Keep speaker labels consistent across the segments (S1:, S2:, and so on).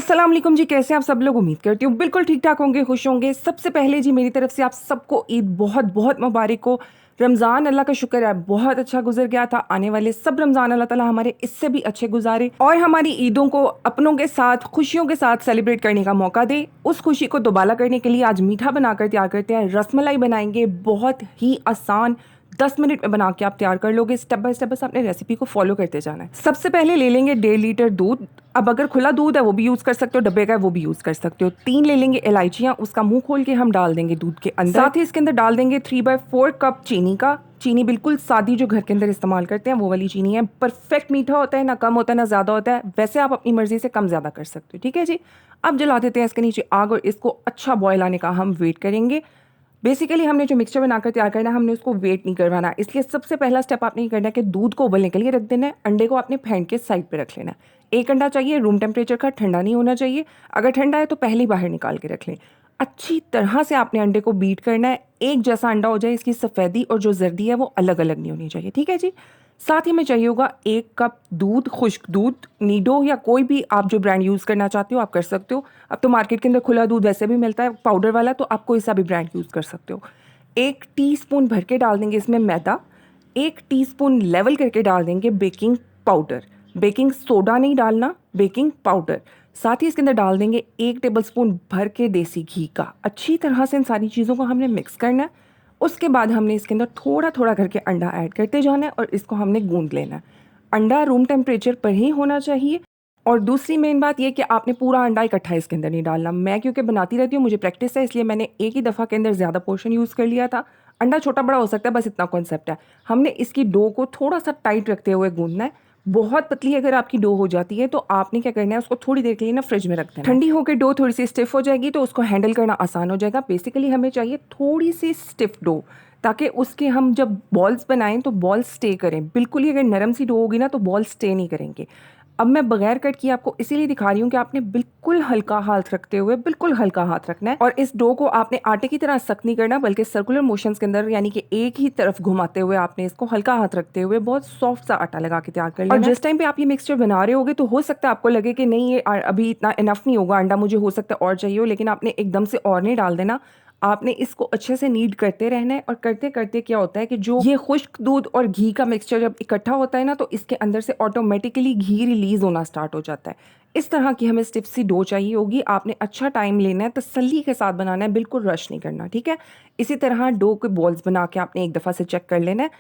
S1: अस्सलाम वालेकुम जी, कैसे आप सब लोग? उम्मीद करती हूँ बिल्कुल ठीक ठाक होंगे, खुश होंगे। सबसे पहले जी मेरी तरफ से आप सबको ईद बहुत बहुत मुबारक हो। रमज़ान अल्लाह का शुक्र है बहुत अच्छा गुजर गया था। आने वाले सब रमज़ान अल्लाह ताला हमारे इससे भी अच्छे गुजारे और हमारी ईदों को अपनों के साथ खुशियों के साथ सेलिब्रेट करने का मौका दे। उस खुशी को दोबारा करने के लिए आज मीठा बनाकर तैयार करते हैं। रसमलाई बनाएंगे, बहुत ही आसान, 10 मिनट में बना के आप तैयार कर लोगे। स्टेप बाय स्टेप बस आपने रेसिपी को फॉलो करते जाना है। सबसे पहले ले लेंगे 1.5 लीटर दूध। अब अगर खुला दूध है वो भी यूज़ कर सकते हो, डब्बे का है वो भी यूज़ कर सकते हो। 3 ले लेंगे इलायचियाँ, उसका मुंह खोल के हम डाल देंगे दूध के अंदर। साथ ही इसके अंदर डाल देंगे 3/4 कप चीनी का। चीनी बिल्कुल सादी जो घर के अंदर इस्तेमाल करते हैं वो वाली चीनी है। परफेक्ट मीठा होता है, ना कम होता है ना ज़्यादा होता है। वैसे आप अपनी मर्ज़ी से कम ज़्यादा कर सकते हो, ठीक है जी। अब जला देते हैं इसके नीचे आग और इसको अच्छा बॉयल आने का हम वेट करेंगे। बेसिकली हमने जो मिक्सचर बनाकर तैयार करना है, हमने उसको वेट नहीं करवाना, इसलिए सबसे पहला स्टेप आपने ये करना है कि दूध को उबलने के लिए रख देना है। अंडे को आपने फेंट के साइड पे रख लेना है। एक अंडा चाहिए रूम टेम्परेचर का, ठंडा नहीं होना चाहिए। अगर ठंडा है तो पहले ही बाहर निकाल के रख लें। अच्छी तरह से आपने अंडे को बीट करना है, एक जैसा अंडा हो जाए, इसकी सफ़ेदी और जो जर्दी है वो अलग अलग नहीं होनी चाहिए, ठीक है जी। साथ ही में चाहिए होगा 1 कप दूध, खुश्क दूध, नीडो या कोई भी आप जो ब्रांड यूज़ करना चाहते हो आप कर सकते हो। अब तो मार्केट के अंदर खुला दूध वैसे भी मिलता है पाउडर वाला, तो आप कोई सा भी ब्रांड यूज़ कर सकते हो। 1 टीस्पून भर के डाल देंगे इसमें मैदा। 1 टीस्पून लेवल करके डाल देंगे बेकिंग पाउडर। बेकिंग सोडा नहीं डालना, बेकिंग पाउडर। साथ ही इसके अंदर डाल देंगे 1 टेबलस्पून भर के देसी घी का। अच्छी तरह से इन सारी चीज़ों को हमने मिक्स करना है। उसके बाद हमने इसके अंदर थोड़ा थोड़ा करके अंडा ऐड करते जाना है और इसको हमने गूंद लेना है। अंडा रूम टेम्परेचर पर ही होना चाहिए। और दूसरी मेन बात ये कि आपने पूरा अंडा इकट्ठा इसके अंदर नहीं डालना। मैं क्योंकि बनाती रहती हूँ, मुझे प्रैक्टिस है, इसलिए मैंने एक ही दफ़ा के अंदर ज़्यादा पोर्शन यूज़ कर लिया था। अंडा छोटा बड़ा हो सकता है, बस इतना कॉन्सेप्ट है। हमने इसकी डो को थोड़ा सा टाइट रखते हुए गूंदना है। बहुत पतली अगर आपकी डो हो जाती है तो आपने क्या करना है, उसको थोड़ी देर के लिए ना फ्रिज में रख देना। ठंडी होकर डो थोड़ी सी स्टिफ हो जाएगी तो उसको हैंडल करना आसान हो जाएगा। बेसिकली हमें चाहिए थोड़ी सी स्टिफ डो, ताकि उसके हम जब बॉल्स बनाएं तो बॉल्स स्टे करें। बिल्कुल ही अगर नरम सी डो होगी ना तो बॉल स्टे नहीं करेंगे। अब मैं बगैर कट किए आपको इसीलिए दिखा रही हूँ कि आपने बिल्कुल हल्का हाथ रखते हुए, बिल्कुल हल्का हाथ रखना है। और इस डो को आपने आटे की तरह सख्त नहीं करना, बल्कि सर्कुलर मोशंस के अंदर, यानी कि एक ही तरफ घुमाते हुए आपने इसको हल्का हाथ रखते हुए बहुत सॉफ्ट सा आटा लगा के तैयार कर लेना। और जिस टाइम पे आप ये मिक्सचर बना रहे होगे तो हो सकता है आपको लगे कि नहीं ये अभी इतना इनफ नहीं होगा, अंडा मुझे हो सकता है और चाहिए हो, लेकिन आपने एकदम से और नहीं डाल देना। आपने इसको अच्छे से नीड करते रहना है। और करते करते क्या होता है कि जो ये खुश्क दूध और घी का मिक्सचर जब इकट्ठा होता है ना, तो इसके अंदर से ऑटोमेटिकली घी रिलीज होना स्टार्ट हो जाता है। इस तरह की हमें स्टिफ सी डो चाहिए होगी। आपने अच्छा टाइम लेना है, तसल्ली के साथ बनाना है, बिल्कुल रश नहीं करना, ठीक है। इसी तरह डो के बॉल्स बना के आपने एक दफ़ा से चेक कर लेना है।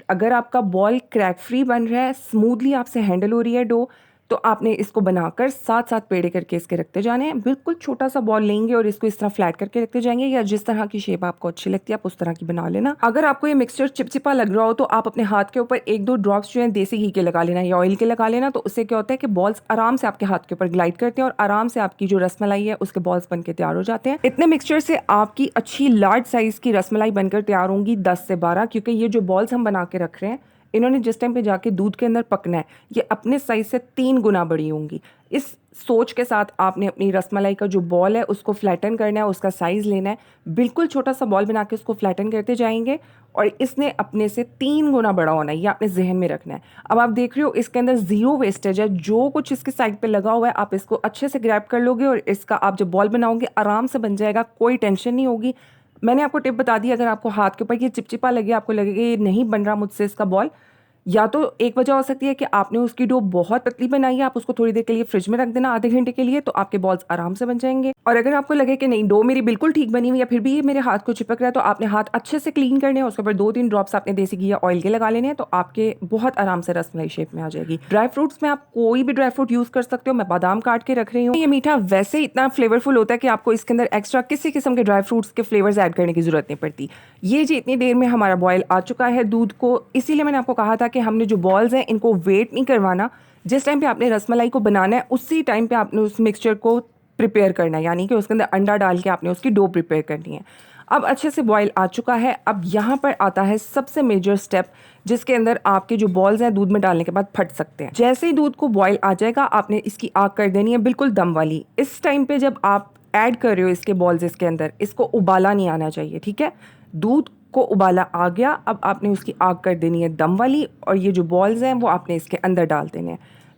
S1: अगर आपका बॉल क्रैक फ्री बन रहा है, स्मूथली आपसे हैंडल हो रही है डो, तो आपने इसको बनाकर साथ साथ पेड़े करके इसके रखते जाने हैं। बिल्कुल छोटा सा बॉल लेंगे और इसको इस तरह फ्लैट करके रखते जाएंगे, या जिस तरह की शेप आपको अच्छी लगती है आप उस तरह की बना लेना। अगर आपको ये मिक्सचर चिपचिपा लग रहा हो तो आप अपने हाथ के ऊपर 1-2 ड्रॉप्स जो है देसी घी के लगा लेना या ऑयल के लगा लेना। तो उससे क्या होता है कि बॉल्स आराम से आपके हाथ के ऊपर ग्लाइड करते हैं और आराम से आपकी जो रसमलाई है उसके बॉल्स बन के तैयार हो जाते हैं। इतने मिक्सचर से आपकी अच्छी लार्ज साइज की रसमलाई बनकर तैयार होंगी 10 से 12, क्योंकि ये जो बॉल्स हम बना के रख रहे हैं इन्होंने जिस टाइम पे जाके दूध के अंदर पकना है, ये अपने साइज से 3 गुना बड़ी होंगी। इस सोच के साथ आपने अपनी रसमलाई का जो बॉल है उसको फ्लैटन करना है, उसका साइज़ लेना है। बिल्कुल छोटा सा बॉल बना के उसको फ्लैटन करते जाएंगे और इसने अपने से 3 गुना बड़ा होना है, ये आपने जहन में रखना है। अब आप देख रहे हो इसके अंदर ज़ीरो वेस्टेज है, जो कुछ इसके साइड पे लगा हुआ है आप इसको अच्छे से ग्रैब कर लोगे और इसका आप जब बॉल बनाओगे आराम से बन जाएगा, कोई टेंशन नहीं होगी। मैंने आपको टिप बता दी, अगर आपको हाथ के ऊपर ये चिपचिपा लगे, आपको लगेगा ये नहीं बन रहा मुझसे इसका बॉल, या तो एक वजह हो सकती है कि आपने उसकी डो बहुत पतली बनाई है, आप उसको थोड़ी देर के लिए फ्रिज में रख देना आधे घंटे के लिए, तो आपके बॉल्स आराम से बन जाएंगे। और अगर आपको लगे कि नहीं डो मेरी बिल्कुल ठीक बनी हुई है फिर भी ये मेरे हाथ को चिपक रहा है, तो आपने हाथ अच्छे से क्लीन करने हैं, उसके ऊपर 2-3 ड्रॉप्स आपने देसी घी या ऑयल के लगा लेने हैं, तो आपके बहुत आराम से रसमलाई शेप में आ जाएगी। ड्राई फ्रूट्स में आप कोई भी ड्राई फ्रूट यूज़ कर सकते हो, मैं बादाम काट के रख रही हूँ। ये मीठा वैसे इतना फ्लेवरफुल होता है कि आपको इसके अंदर एक्स्ट्रा किसी किस्म के ड्राई फ्रूट्स के फ्लेवर्स ऐड करने की जरूरत नहीं पड़ती। ये जी इतनी देर में हमारा बॉयल आ चुका है दूध को, इसीलिए मैंने आपको कहा था कि हमने जो बॉल्स हैं इनको वेट नहीं करवाना। जिस टाइम पे आपने रसमलाई को बनाना है उसी टाइम पे आपने उस मिक्सचर को प्रिपेयर करना है, यानी कि उसके अंदर अंडा डाल के आपने उसकी डो प्रिपेयर करनी है। अब अच्छे से बॉयल आ चुका है। अब यहाँ पर आता है सबसे मेजर स्टेप, जिसके अंदर आपके जो बॉल्स हैं दूध में डालने के बाद फट सकते हैं। जैसे ही दूध को बॉयल आ जाएगा आपने इसकी आग कर देनी है बिल्कुल दम वाली। इस टाइम पे जब आप ऐड कर रहे हो इसके बॉल्स इसके अंदर, इसको उबाला नहीं आना चाहिए, ठीक है। दूध को उबाला आ गया, अब आपने उसकी आग कर देनी है दम वाली और ये जो बॉल्स हैं वो आपने इसके अंदर डाल देने हैं।